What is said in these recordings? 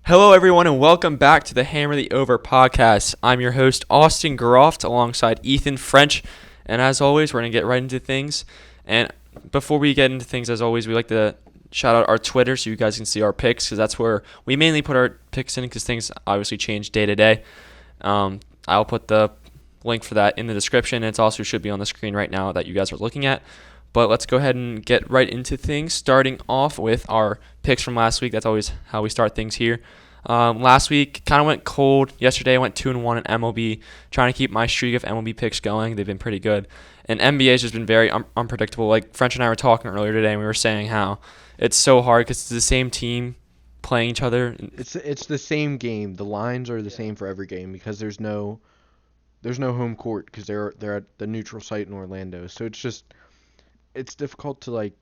Hello, everyone, and welcome back to the Hammer the Over podcast. I'm your host, Austin Garoft, alongside Ethan French. And as always, we're going to get right into things. And before we get into things, as always, we like to shout out our Twitter so you guys can see our picks, because that's where we mainly put our picks in, because things obviously change day to day. I'll put the link for that in the description. It also should be on the screen right now that you guys are looking at. But let's go ahead and get right into things, starting off with our picks from last week. That's always how we start things here. Last week kind of went cold. Yesterday I went 2-1 in MLB, trying to keep my streak of MLB picks going. They've been pretty good. And NBA has just been very unpredictable. Like French and I were talking earlier today, and we were saying how it's so hard because it's the same team playing each other. It's the same game. The lines are the same for every game because there's no home court because they're at the neutral site in Orlando. So it's difficult to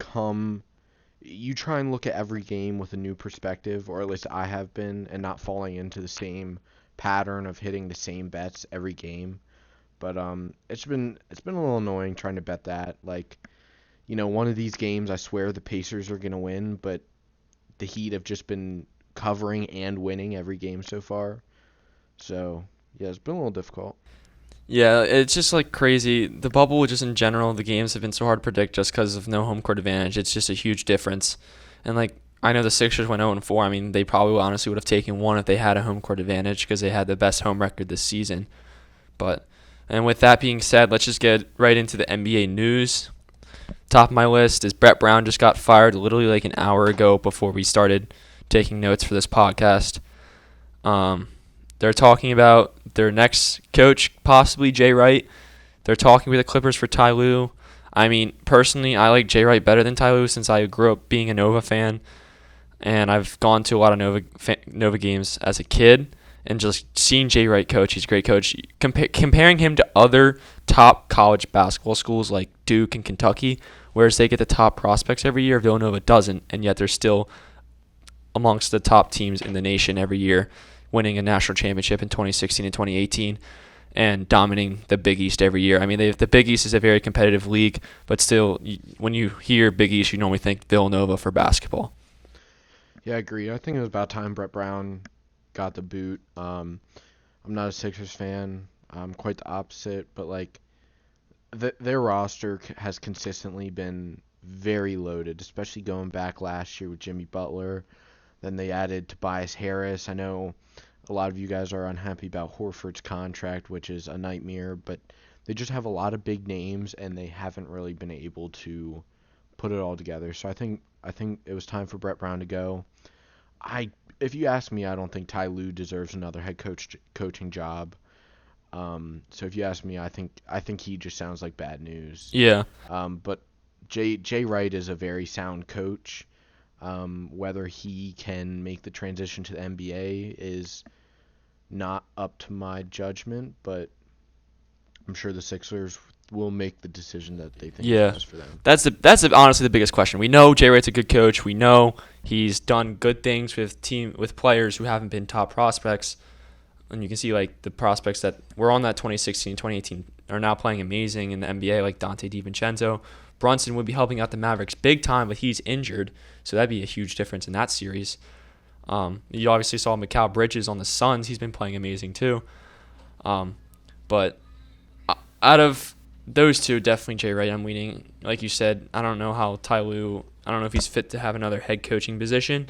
you try and look at every game with a new perspective, or at least I have been, and not falling into the same pattern of hitting the same bets every game. But it's been a little annoying trying to bet that. One of these games I swear the Pacers are gonna win, but the Heat have just been covering and winning every game so far. So yeah, it's been a little difficult. Yeah, it's just like crazy. The bubble, just in general, the games have been so hard to predict just because of no home court advantage. It's just a huge difference. And I know the Sixers went 0-4. I mean, they probably honestly would have taken one if they had a home court advantage because they had the best home record this season. And with that being said, let's just get right into the NBA news. Top of my list is Brett Brown just got fired literally like an hour ago before we started taking notes for this podcast. They're talking about their next coach, possibly Jay Wright. They're talking with the Clippers for Ty Lue. I mean, personally, I like Jay Wright better than Ty Lue since I grew up being a Nova fan, and I've gone to a lot of Nova games as a kid, and just seeing Jay Wright coach, he's a great coach. Comparing him to other top college basketball schools like Duke and Kentucky, whereas they get the top prospects every year, Villanova doesn't, and yet they're still amongst the top teams in the nation every year, winning a national championship in 2016 and 2018 and dominating the Big East every year. I mean, the Big East is a very competitive league, but still, when you hear Big East, you normally think Villanova for basketball. Yeah, I agree. I think it was about time Brett Brown got the boot. I'm not a Sixers fan. I'm quite the opposite, but their roster has consistently been very loaded, especially going back last year with Jimmy Butler. Then they added Tobias Harris. I know a lot of you guys are unhappy about Horford's contract, which is a nightmare, but they just have a lot of big names, and they haven't really been able to put it all together. So I think it was time for Brett Brown to go. If you ask me, I don't think Ty Lue deserves another coaching job. So if you ask me, I think he just sounds like bad news. Yeah. But Jay Wright is a very sound coach. Whether he can make the transition to the NBA is not up to my judgment, but I'm sure the Sixers will make the decision that they think is best for them. That's honestly the biggest question. We know Jay Wright's a good coach. We know he's done good things with players who haven't been top prospects. And you can see the prospects that were on that 2016, 2018 are now playing amazing in the NBA, like Dante DiVincenzo. Brunson would be helping out the Mavericks big time, but he's injured, so that'd be a huge difference in that series. You obviously saw Mikal Bridges on the Suns. He's been playing amazing too. But out of those two, definitely Jay Wright I'm leaning. Like you said, I don't know how Ty Lue, I don't know if he's fit to have another head coaching position.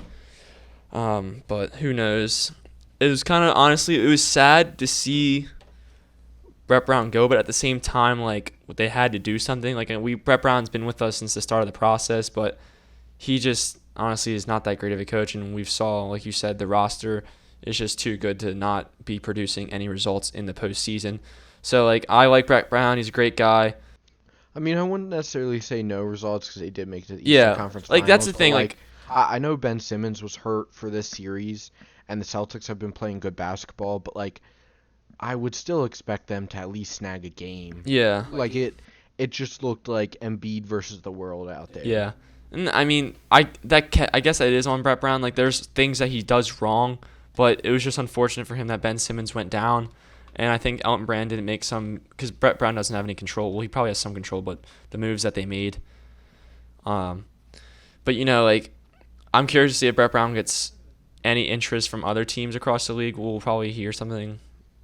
But who knows? It was kind of, honestly, it was sad to see Brett Brown go, but at the same time, they had to do something. Brett Brown's been with us since the start of the process, but he just honestly is not that great of a coach, and we've saw, like you said, the roster is just too good to not be producing any results in the postseason. So, I like Brett Brown. He's a great guy. I mean, I wouldn't necessarily say no results because they did make it to the Eastern Conference Finals. That's the thing. I know Ben Simmons was hurt for this series, and the Celtics have been playing good basketball, but I would still expect them to at least snag a game. Yeah. It just looked like Embiid versus the world out there. Yeah. And I mean, I guess that is on Brett Brown. There's things that he does wrong, but it was just unfortunate for him that Ben Simmons went down. And I think Elton Brand didn't make some, because Brett Brown doesn't have any control. Well, he probably has some control, but the moves that they made. But I'm curious to see if Brett Brown gets any interest from other teams across the league, we'll probably hear something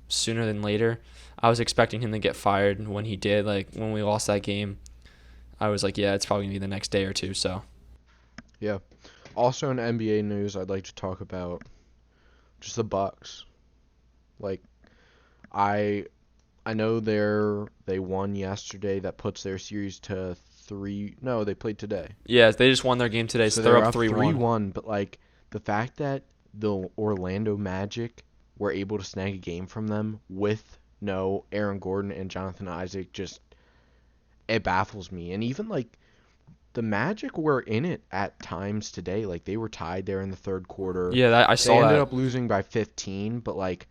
sooner than later. I was expecting him to get fired when he did. Like, when we lost that game, I was like, yeah, it's probably going to be the next day or two. So, Yeah. Also in NBA news, I'd like to talk about just the Bucks. Like, I know they won yesterday. That puts their series to 3. No, they played today. yeah, they just won their game today, so So they're they're up up 3-1. 3-1. But like the fact that the Orlando Magic were able to snag a game from them with no Aaron Gordon and Jonathan Isaac, just it baffles me. And even like the Magic were in it at times today. Like they were tied there in the third quarter. Yeah, I They saw ended that. up losing by 15, but like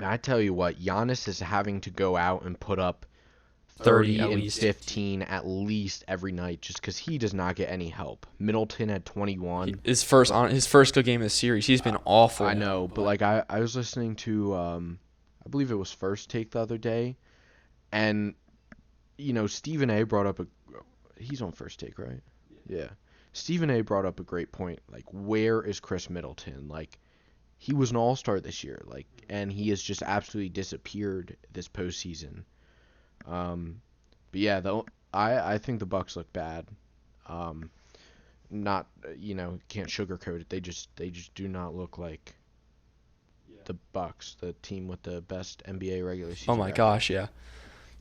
I tell you what, Giannis is having to go out and put up 30 30 at and least. 15 at least every night just because he does not get any help. Middleton had 21. His first good game of the series. He's been awful. I know, but like I was listening to I believe it was First Take the other day, and Stephen A brought up he's on First Take, right? Yeah. Stephen A brought up a great point. Like, where is Chris Middleton? Like, he was an all-star this year, like, and he has just absolutely disappeared this postseason. But yeah, I think the Bucks look bad. Not can't sugarcoat it. They just do not look like the Bucks, the team with the best NBA regular season Oh my record. gosh, yeah.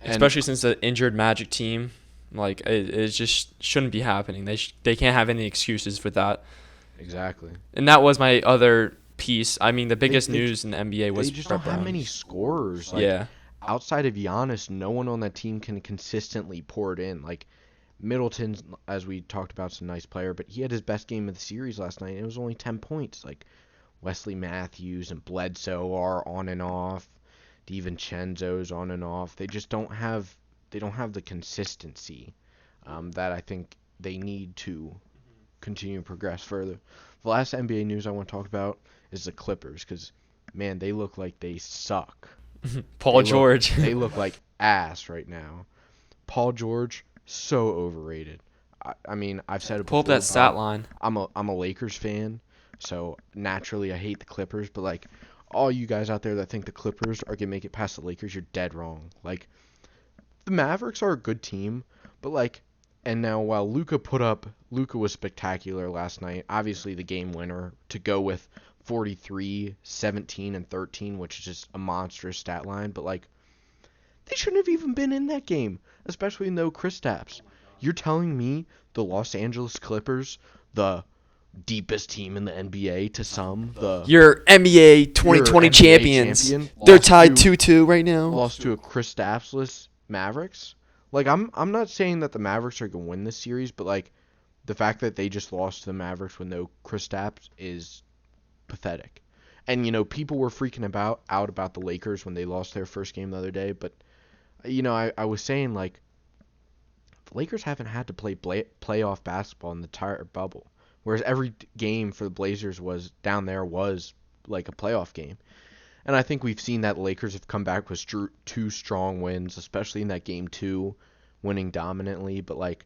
And Especially since the injured Magic team, like it just shouldn't be happening. They can't have any excuses for that. exactly. And that was my other piece. I mean, the biggest They- news in the NBA was They just Brett don't have Brown. many scorers. Like, Yeah, outside of Giannis, no one on that team can consistently pour it in. Like Middleton, as we talked about, is a nice player, but he had his best game of the series last night, and it was only 10 points. Like Wesley Matthews and Bledsoe are on and off. DiVincenzo's on and off. They just don't have the consistency that I think they need to continue to progress further. The last NBA news I want to talk about is the Clippers because, man, they look like they suck. Paul George. They look like ass right now. Paul George, so overrated. I mean, I've said it Pull before. up that stat line. I'm a Lakers fan, so naturally I hate the Clippers. But like, all you guys out there that think the Clippers are gonna make it past the Lakers, you're dead wrong. Like, the Mavericks are a good team, but like, and now while Luka was spectacular last night. Obviously, the game winner to go with 43, 17, and 13, which is just a monstrous stat line. But like, they shouldn't have even been in that game, especially no Kristaps. You're telling me the Los Angeles Clippers, the deepest team in the NBA to some, Your NBA 2020 NBA champions. champion, They're lost tied to- 2-2 right now. lost to a Kristapsless Mavericks? Like, I'm not saying that the Mavericks are going to win this series, but like, the fact that they just lost to the Mavericks with no Kristaps is pathetic. And people were freaking out about the Lakers when they lost their first game the other day, but I was saying, like, the Lakers haven't had to play playoff basketball in the entire bubble, whereas every game for the Blazers was like a playoff game. And I think we've seen that the Lakers have come back with two strong wins, especially in that game 2, winning dominantly. But like,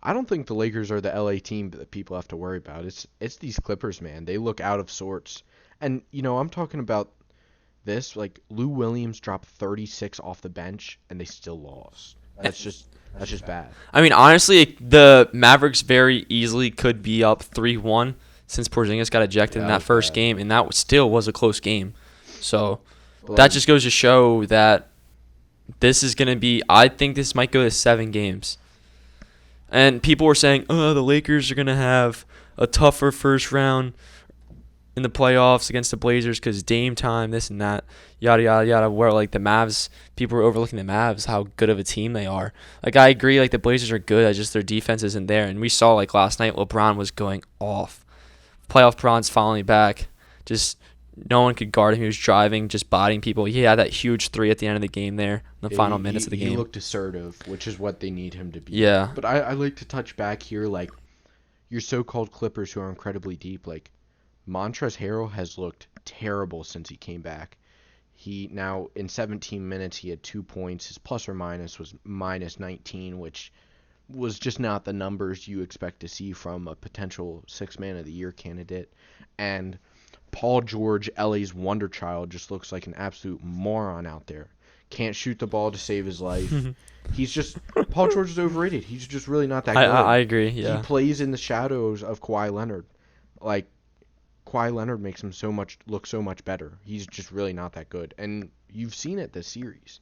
I don't think the Lakers are the LA team that people have to worry about. It's these Clippers, man. They look out of sorts. And I'm talking about this. Like, Lou Williams dropped 36 off the bench, and they still lost. That's just bad. I mean, honestly, the Mavericks very easily could be up 3-1 since Porzingis got ejected in that first game, and that still was a close game. So that just goes to show that this is going to be – I think this might go to 7 games. And people were saying, the Lakers are going to have a tougher first round in the playoffs against the Blazers because Dame time, this and that, yada, yada, yada, where, like, the Mavs – people were overlooking the Mavs, how good of a team they are. Like, I agree, like, the Blazers are good. I just their defense isn't there. And we saw, like, last night, LeBron was going off. Playoff LeBron's finally back. Just – no one could guard him. He was driving, just bodying people. He had that huge 3 at the end of the game there, in the final minutes of the game. He looked assertive, which is what they need him to be. Yeah. But I like to touch back here, like, your so-called Clippers who are incredibly deep. Like, Montrezl Harrell has looked terrible since he came back. In 17 minutes, he had 2 points. His plus or minus was minus 19, which was just not the numbers you expect to see from a potential Sixth Man of the Year candidate. And Paul George, LA's wonder child, just looks like an absolute moron out there. Can't shoot the ball to save his life. Paul George is overrated. He's just really not that good. I agree, yeah. He plays in the shadows of Kawhi Leonard. Like, Kawhi Leonard makes him look so much better. He's just really not that good. And you've seen it this series.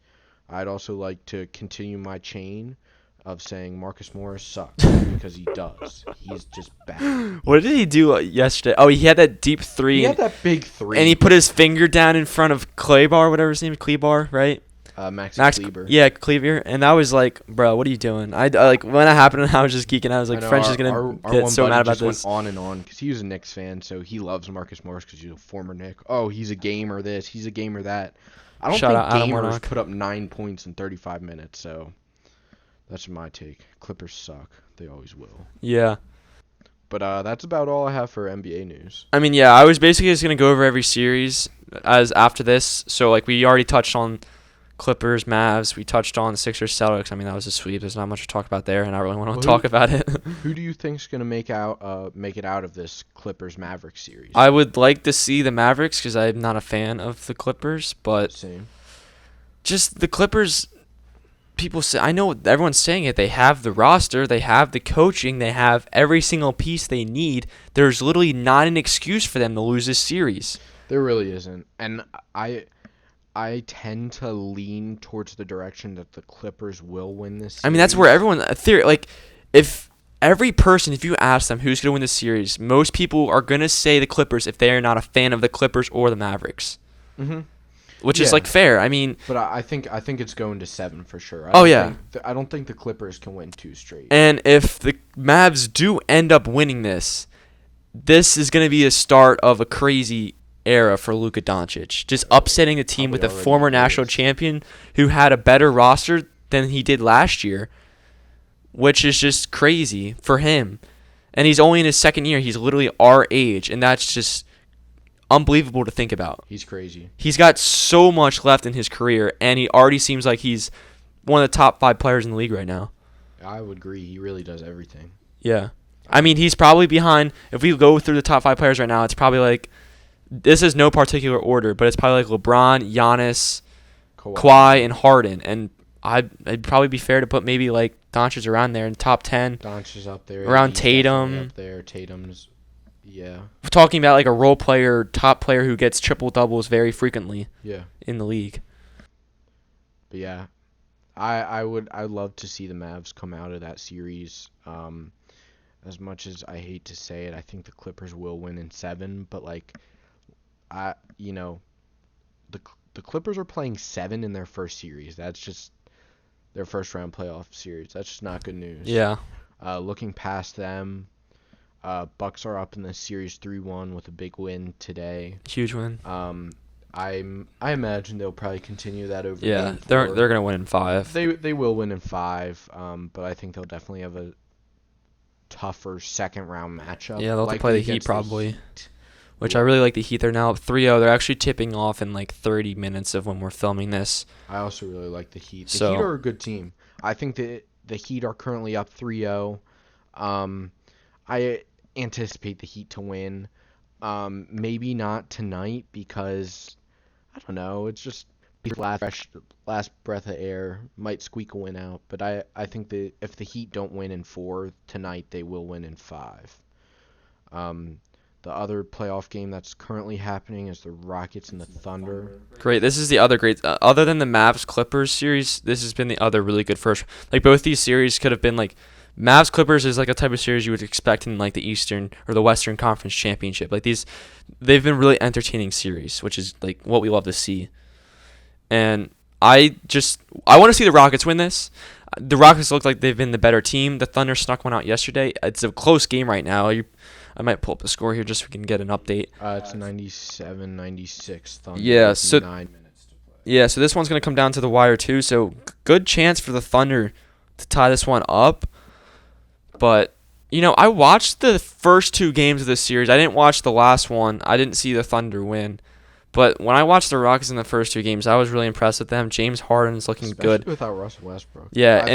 I'd also like to continue my chain of saying Marcus Morris sucks because he does. He's just bad. What did he do yesterday? Oh, he had that deep three. He had that big three. And he put his finger down in front of Kleber, whatever his name is, Kleber, right? Max Kleber. Yeah, Kleber. And that was like, bro, what are you doing? I like when that happened, I was just geeking. I was like, French is gonna get so mad about this. Went on and on because he was a Knicks fan, so he loves Marcus Morris because he's a former Knick. Oh, he's a gamer this, he's a gamer that. I don't think gamers put up 9 points in 35 minutes, so that's my take. Clippers suck. They always will. Yeah. But that's about all I have for NBA news. I mean, yeah, I was basically just gonna go over every series as after this. So like we already touched on Clippers, Mavs. We touched on Sixers, Celtics. I mean, that was a sweep. There's not much to talk about there, and I really want to talk about it. Who do you think's gonna make it out of this Clippers Mavericks series? I would like to see the Mavericks because I'm not a fan of the Clippers, but Same. Just the Clippers. People say, I know everyone's saying it. They have the roster, they have the coaching, they have every single piece they need. There's literally not an excuse for them to lose this series. There really isn't, and I tend to lean towards the direction that the Clippers will win this series. I mean, that's where everyone if you ask them who's going to win this series, most people are going to say the Clippers if they are not a fan of the Clippers or the Mavericks. Mm-hmm. Which is like fair. I mean, but I think it's going to 7 for sure. I don't think the Clippers can win 2 straight. And if the Mavs do end up winning this is going to be a start of a crazy era for Luka Doncic, just upsetting the team with a former national champion who had a better roster than he did last year, which is just crazy for him. And he's only in his second year. He's literally our age, and that's just unbelievable to think about. He's crazy. He's got so much left in his career, and he already seems like he's one of the top 5 players in the league right now. I would agree. He really does everything. Yeah. I mean, he's probably behind. If we go through the top 5 players right now, it's probably like, this is no particular order, but it's probably like LeBron, Giannis, Kawhi, and Harden. And it'd probably be fair to put maybe like Doncic around there in top 10. Doncic's up there. Around Tatum. Up there. Tatum's, yeah. We're talking about like a role player, top player who gets triple doubles very frequently. Yeah. In the league. But yeah, I'd love to see the Mavs come out of that series. As much as I hate to say it, I think the Clippers will win in 7. But like, the Clippers are playing 7 in their first series. That's just their first round playoff series. That's just not good news. Yeah. Looking past them, Bucks are up in the series 3-1 with a big win today. Huge win. I imagine they'll probably continue that over. Yeah, they're gonna win in 5. They will win in 5. But I think they'll definitely have a tougher second round matchup. Yeah, they'll have to play the Heat probably. Which I really like the Heat. They're now up 3-0. They're actually tipping off in like 30 minutes of when we're filming this. I also really like the Heat. The Heat are a good team. I think that the Heat are currently up 3-0. I anticipate the Heat to win. Maybe not tonight because, I don't know, it's just last breath of air. Might squeak a win out. But I think that if the Heat don't win in 4 tonight, they will win in 5. The other playoff game that's currently happening is the Rockets and the Thunder. Great. This is the other great. Other than the Mavs-Clippers series, this has been the other really good first. Like, both these series could have been, like, Mavs-Clippers is, like, a type of series you would expect in, like, the Eastern or the Western Conference Championship. Like, they've been really entertaining series, which is, like, what we love to see. And I want to see the Rockets win this. The Rockets look like they've been the better team. The Thunder snuck one out yesterday. It's a close game right now. I might pull up the score here just so we can get an update. It's 97-96 Thunder. Yeah, so 9 minutes to play. Yeah, so this one's going to come down to the wire too. So good chance for the Thunder to tie this one up. But, I watched the first 2 games of this series. I didn't watch the last one. I didn't see the Thunder win. But when I watched the Rockets in the first two games, I was really impressed with them. James Harden's looking Especially good. without Russell Westbrook. Yeah,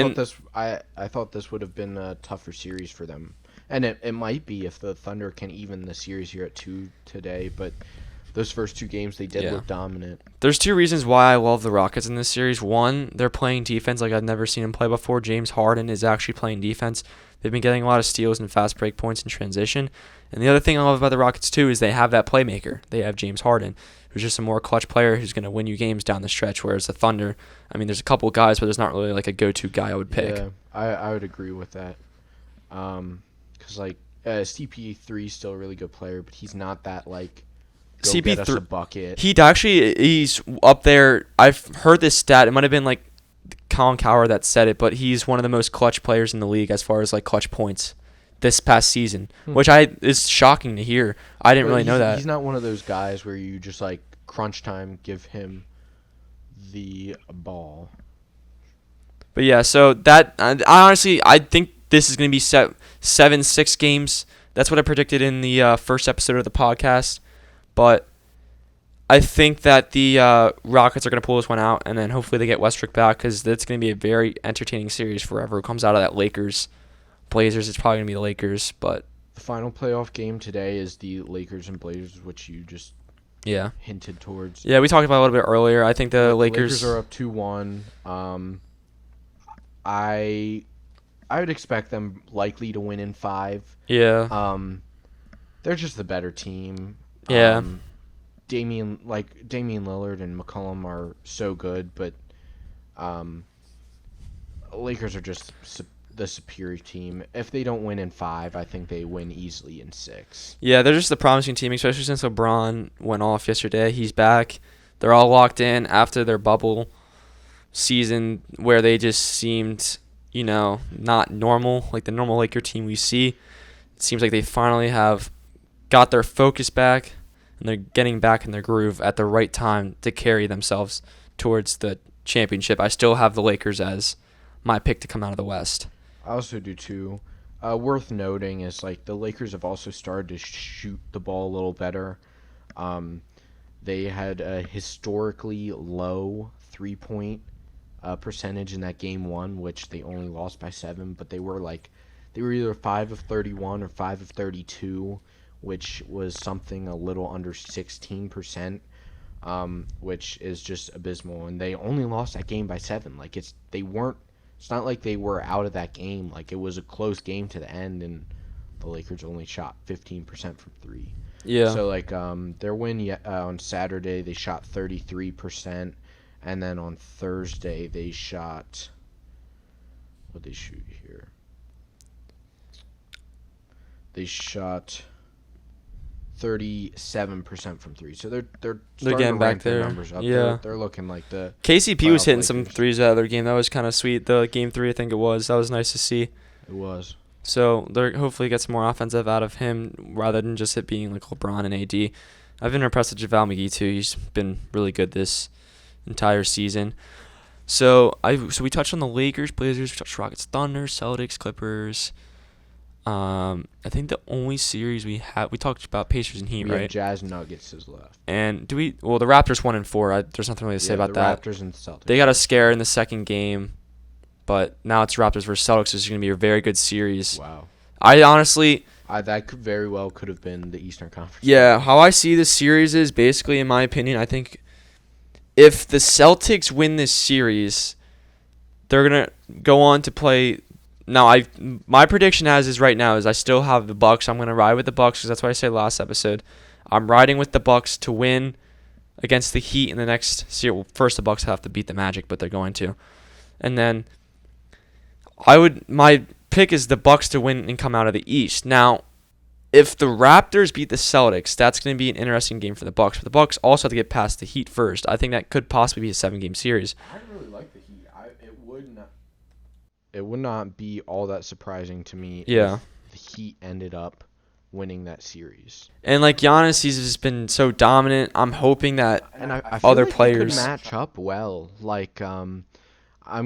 I thought this would have been a tougher series for them. And it might be if the Thunder can even the series here at 2 today, but those first two games they did look dominant. There's two reasons why I love the Rockets in this series. One, they're playing defense like I've never seen them play before. James Harden is actually playing defense. They've been getting a lot of steals and fast break points in transition. And the other thing I love about the Rockets too is they have that playmaker. They have James Harden, who's just a more clutch player who's going to win you games down the stretch, whereas the Thunder, I mean, there's a couple of guys, but there's not really like a go-to guy I would pick. Yeah, I would agree with that. Because like CP3 is still a really good player, but he's not that like go get us a bucket. He's up there. I've heard this stat. It might have been like Colin Cowherd that said it, but he's one of the most clutch players in the league as far as like clutch points this past season, which is shocking to hear. I didn't really know that. He's not one of those guys where you just like crunch time give him the ball. But yeah, so that I think this is going to be 7-6 games. That's what I predicted in the first episode of the podcast. But I think that the Rockets are going to pull this one out, and then hopefully they get Westbrook back because that's going to be a very entertaining series for whoever comes out of that Lakers Blazers. It's probably going to be the Lakers, but the final playoff game today is the Lakers and Blazers, which you just hinted towards. Yeah, we talked about it a little bit earlier. I think the Lakers are up 2-1. I would expect them likely to win in 5. Yeah. They're just the better team. Yeah. Damian Lillard and McCollum are so good, but Lakers are just the superior team. If they don't win in 5, I think they win easily in 6. Yeah, they're just the promising team, especially since LeBron went off yesterday. He's back. They're all locked in after their bubble season where they just seemed, not normal, like the normal Laker team we see. It seems like they finally have got their focus back, and they're getting back in their groove at the right time to carry themselves towards the championship. I still have the Lakers as my pick to come out of the West. I also do too. Worth noting is like the Lakers have also started to shoot the ball a little better. They had a historically low 3-point percentage in that game 1, which they only lost by 7, but they were either 5 of 31 or 5 of 32, which was something a little under 16%, which is just abysmal. And they only lost that game by 7. Like it's not like they were out of that game. Like it was a close game to the end, and the Lakers only shot 15% from 3. Yeah. So like their win on Saturday they shot 33%, and then on Thursday they shot. What did they shoot here? They shot 37% from 3. So they're getting back there. Numbers up. Yeah. They're looking like the KCP was hitting Lakers. some threes out of their game. That was kind of sweet. The game 3, I think it was. That was nice to see. It was. So they're hopefully get some more offensive out of him rather than just it being like LeBron and AD. I've been impressed with JaVale McGee too. He's been really good this entire season. So we touched on the Lakers, Blazers, we touched Rockets, Thunder, Celtics, Clippers. I think the only series we talked about Pacers and Heat, right? Jazz Nuggets is left. And the Raptors 1-4. There's nothing really to say about that. Raptors and Celtics. They got a scare in the second game, but now it's Raptors versus Celtics. It's going to be a very good series. Wow. I honestly, that could have been the Eastern Conference. Yeah, how I see this series is basically, in my opinion, I think if the Celtics win this series, they're going to go on to play. Now, my prediction is right now is I still have the Bucks. I'm going to ride with the Bucks because that's what I said last episode. I'm riding with the Bucks to win against the Heat in the next series. Well, first the Bucks have to beat the Magic, but they're going to. And then my pick is the Bucks to win and come out of the East. Now, if the Raptors beat the Celtics, that's going to be an interesting game for the Bucks. But the Bucks also have to get past the Heat first. I think that could possibly be a 7-game series. I really like the Heat. It would not be all that surprising to me if the Heat ended up winning that series. And like Giannis, he's just been so dominant. I'm hoping that I feel other like players he could match up well. Like I'm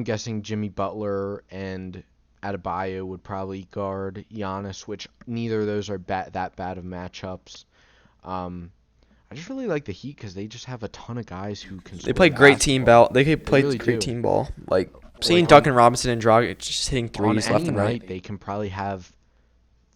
guessing Jimmy Butler and Adebayo would probably guard Giannis, which neither of those are that bad of matchups. I I just really like the Heat because they just have a ton of guys who can They score play the great team basketball. ball. They could play really great do. team ball. Like seeing Like Duncan Robinson and Dragic just hitting on threes left any and night, right. they can probably have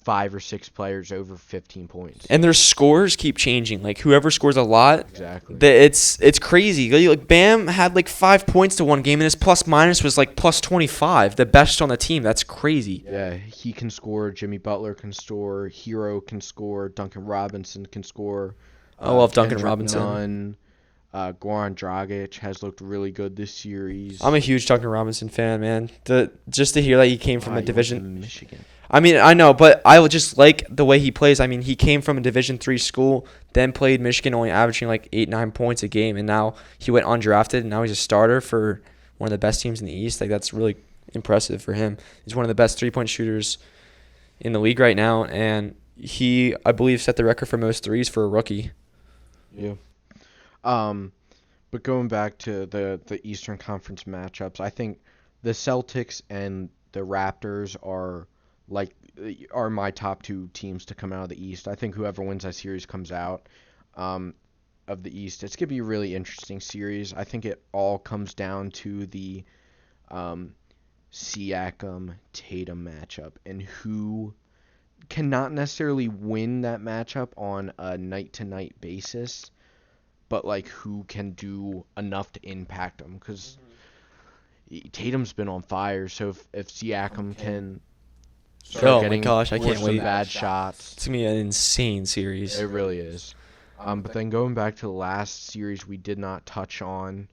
5 or 6 players over 15 points. And their scores keep changing. Like whoever scores a lot, Exactly. it's crazy. Like Bam had like 5 points to one game, and his plus minus was like plus 25, the best on the team. That's crazy. Yeah, he can score. Jimmy Butler can score. Hero can score. Duncan Robinson can score. I love Duncan Kendrick Robinson. Nunn, Goran Dragic has looked really good this series. I'm a huge Duncan Robinson fan, man. Just to hear that he came from a He went division. to Michigan. I mean, I know, but I would just like the way he plays. I mean, he came from a Division III school, then played Michigan, only averaging like 8-9 points a game, and now he went undrafted, and now he's a starter for one of the best teams in the East. Like that's really impressive for him. He's one of the best 3-point shooters in the league right now, and he, I believe, set the record for most threes for a rookie. Yeah. But going back to the Eastern Conference matchups, I think the Celtics and the Raptors are my top 2 teams to come out of the East. I think whoever wins that series comes out of the East. It's gonna be a really interesting series. I think it all comes down to the Siakam Tatum matchup and who cannot necessarily win that matchup on a night to night basis, but like who can do enough to impact them because Tatum's been on fire. So if Siakam can start Oh my getting gosh, I can't some wait. bad shots, It's gonna be an insane series. it really is. But then going back to the last series we did not touch on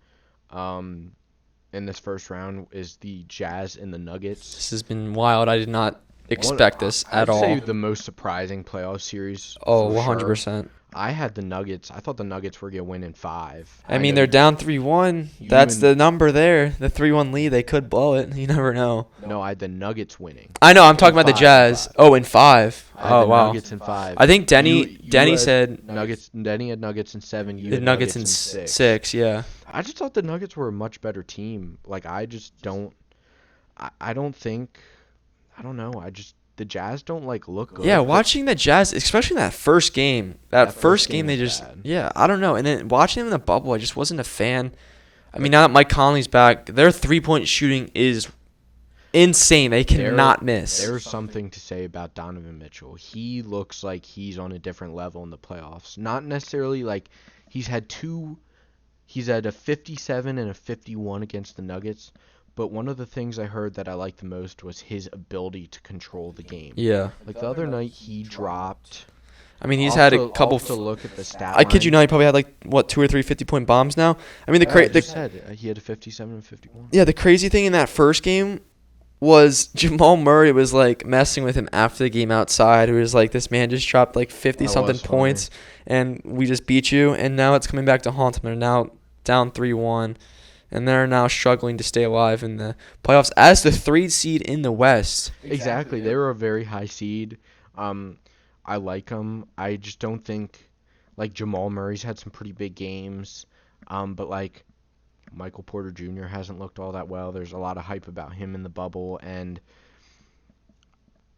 in this first round is the Jazz and the Nuggets. This has been wild. I did not expect this at I'd say all. the most surprising playoff series. Oh, for 100%. Sure. I had the Nuggets. I thought the Nuggets were gonna win in 5. I mean, they're down 3-1. That's the number there. The 3-1 lead. They could blow it. You never know. No, I had the Nuggets winning. I know. I'm talking about the Jazz. Oh, in 5. I had Oh, the wow. Nuggets in 5. I think Denny You said Nuggets. Denny had Nuggets in 7. You the had Nuggets in 6. 6. Yeah. I just thought the Nuggets were a much better team. Like I just don't. I don't think. I don't know. The Jazz don't like look good. Yeah, watching the Jazz, especially in that first game. That first game, they was just bad. yeah. I don't know. And then watching them in the bubble, I just wasn't a fan. I mean, now that Mike Conley's back, their 3-point shooting is insane. They cannot miss. There's something to say about Donovan Mitchell. He looks like he's on a different level in the playoffs. Not necessarily like he's had a 57 and a 51 against the Nuggets, but one of the things I heard that I liked the most was his ability to control the game. Yeah. Like the other night he dropped. I mean, he's had a couple. To look at the stat I kid you line. not, he probably had like what 2 or 3 50-point bombs now. I mean, I just said he had a 57 and 51. yeah, the crazy thing in that first game was Jamal Murray was like messing with him after the game outside. He was like, "This man just dropped like 50-something points, and we just beat you." And now it's coming back to haunt them. They're now down 3-1, and they're now struggling to stay alive in the playoffs as the 3rd seed in the West. Exactly. They were a very high seed. I like them. I just don't think like Jamal Murray's had some pretty big games. But like Michael Porter Jr. hasn't looked all that well. There's a lot of hype about him in the bubble, and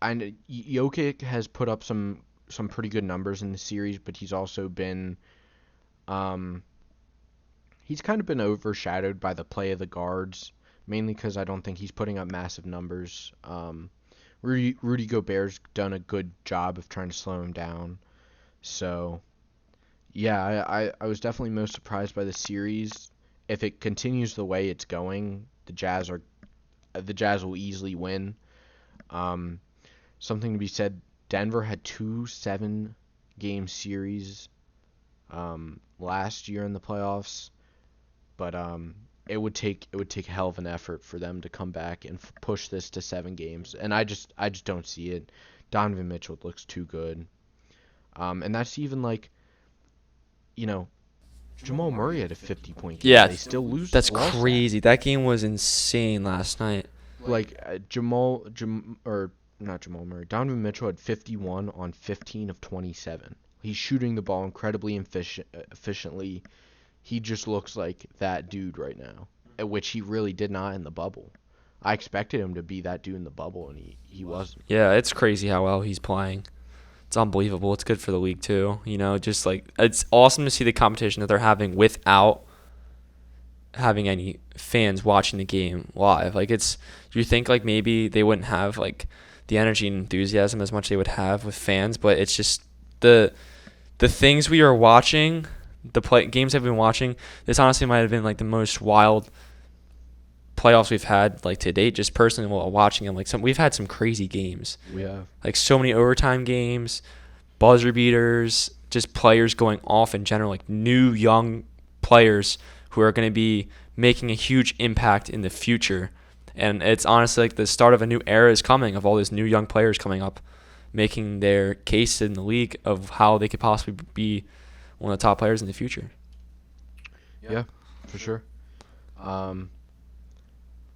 Jokic has put up some pretty good numbers in the series, but he's also been he's kind of been overshadowed by the play of the guards, mainly because I don't think he's putting up massive numbers. Rudy Gobert's done a good job of trying to slow him down. So, yeah, I was definitely most surprised by the series. If it continues the way it's going, the Jazz will easily win. Something to be said, Denver had 2 7-game series last year in the playoffs, but it would take a hell of an effort for them to come back and push this to 7 games, and I just don't see it. Donovan Mitchell looks too good, and that's even like, Jamal Murray had a 50-point game. Yeah, they still lose. That's crazy. That game was insane last night. Like not Jamal Murray. Donovan Mitchell had 51 on 15 of 27. He's shooting the ball incredibly efficiently. He just looks like that dude right now, which he really did not in the bubble. I expected him to be that dude in the bubble, and he wasn't. Yeah, it's crazy how well he's playing. it's unbelievable. It's good for the league too. Just like it's awesome to see the competition that they're having without having any fans watching the game live. Like you think like maybe they wouldn't have like the energy and enthusiasm as much as they would have with fans, but it's just the things we are watching, games I've been watching. This honestly might have been like the most wild playoffs we've had like to date. Just personally while watching them, like we've had some crazy games. We have like so many overtime games, buzzer beaters, just players going off in general, like new young players who are going to be making a huge impact in the future. And it's honestly like the start of a new era is coming of all these new young players coming up, making their case in the league of how they could possibly be one of the top players in the future. Yeah, for sure.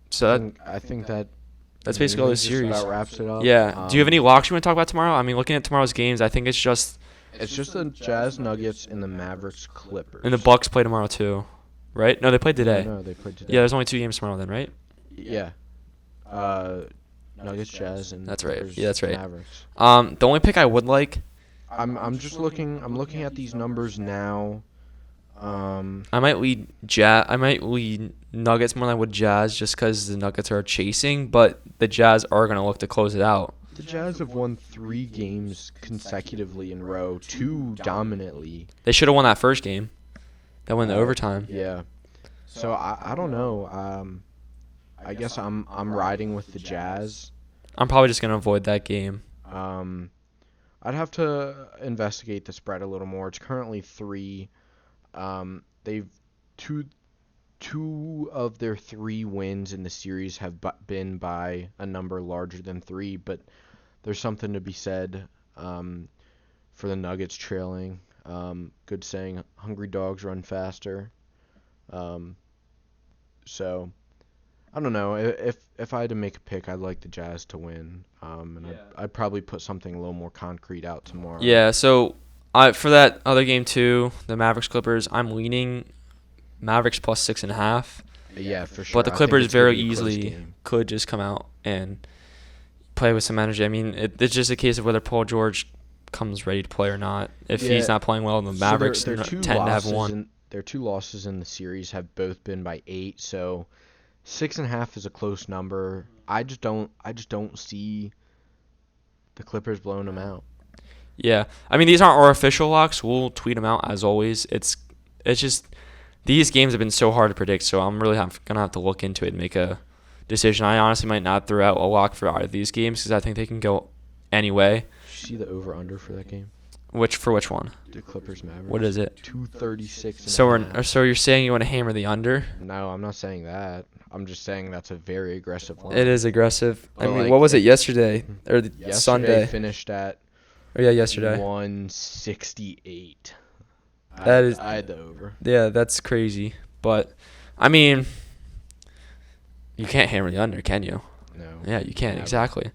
So I think that's basically all the series. About wraps it up. Yeah. Do you have any locks you want to talk about tomorrow? I mean, looking at tomorrow's games, I think it's just the Jazz, Nuggets, and the Mavericks, Clippers. And the Bucks play tomorrow too, right? No, they played today. No, they played today. Yeah, there's only 2 games tomorrow then, right? Yeah. Nuggets, Jazz, and that's right. Clippers, Yeah, that's right. Mavericks. The only pick I would like. I'm just looking. I'm looking at these numbers now. I might lead Nuggets more than I would Jazz, just because the Nuggets are chasing, but the Jazz are gonna look to close it out. The Jazz have won 3 games consecutively in a row, 2 dominantly. They should have won that first game. That went into overtime. Yeah. So I don't know. I guess I'm riding with the Jazz. I'm probably just gonna avoid that game. I'd have to investigate the spread a little more. It's currently 3. They've two of their 3 wins in the series have been by a number larger than 3, but there's something to be said for the Nuggets trailing. Good saying, hungry dogs run faster. So I don't know. If I had to make a pick, I'd like the Jazz to win. I'd probably put something a little more concrete out tomorrow. Yeah, so for that other game too, the Mavericks Clippers, I'm leaning Mavericks plus 6.5. Yeah, for sure. But the Clippers very easily could just come out and play with some energy. I mean, it's just a case of whether Paul George comes ready to play or not. If he's not playing well, the Mavericks tend to have won. Their 2 losses in the series have both been by 8, so 6.5 is a close number. I just don't see the Clippers blowing them out. Yeah, I mean, these aren't our official locks. We'll tweet them out as always. It's just these games have been so hard to predict, so I'm really gonna have to look into it and make a decision. I honestly might not throw out a lock for either of these games because I think they can go any way. Did you see the over/under for that game? Which one? The Clippers Mavericks. What is it? 236. So you're saying you want to hammer the under? No, I'm not saying that. I'm just saying that's a very aggressive line. It is aggressive. I mean, what was it yesterday or Sunday? Finished at. Oh yeah, yesterday. 168. I had the over. Yeah, that's crazy. But I mean, you can't hammer the under, can you? No. Yeah, you can't. Exactly.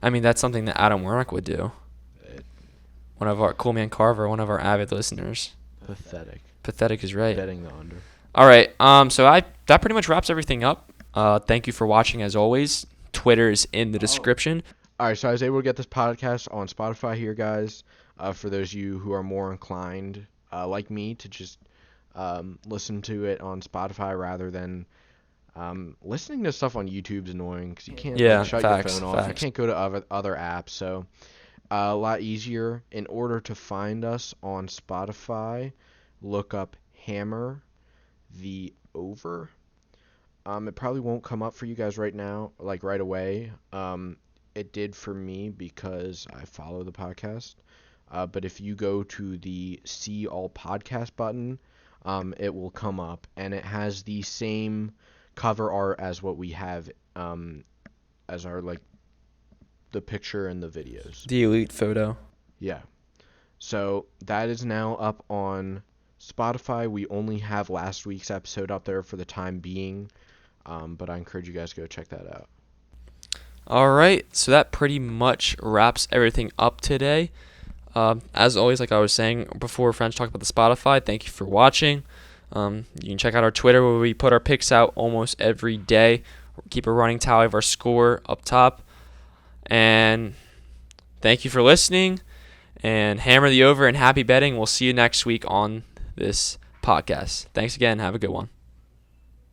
I mean, that's something that Adam Warnock would do. One of our Cool Man Carver, one of our avid listeners. Pathetic is right. Betting the under. All right. So that pretty much wraps everything up. Thank you for watching as always. Twitter is in the description. All right, so I was able to get this podcast on Spotify here, guys. For those of you who are more inclined, like me, to just listen to it on Spotify rather than listening to stuff on YouTube's annoying because you can't shut your phone off. You can't go to other apps. So a lot easier. In order to find us on Spotify, look up Hammer the Over. It probably won't come up for you guys right now, like right away. It did for me because I follow the podcast. But if you go to the See All Podcast button, it will come up, and it has the same cover art as what we have as our the picture and the videos. The elite photo. Yeah. So that is now up on Spotify. We only have last week's episode up there for the time being, but I encourage you guys to go check that out. All right, so that pretty much wraps everything up today. As always, like I was saying before, French talked about the Spotify. Thank you for watching. You can check out our Twitter where we put our picks out almost every day. Keep a running tally of our score up top. And thank you for listening. and hammer the over and happy betting. We'll see you next week on this podcast. Thanks again. Have a good one.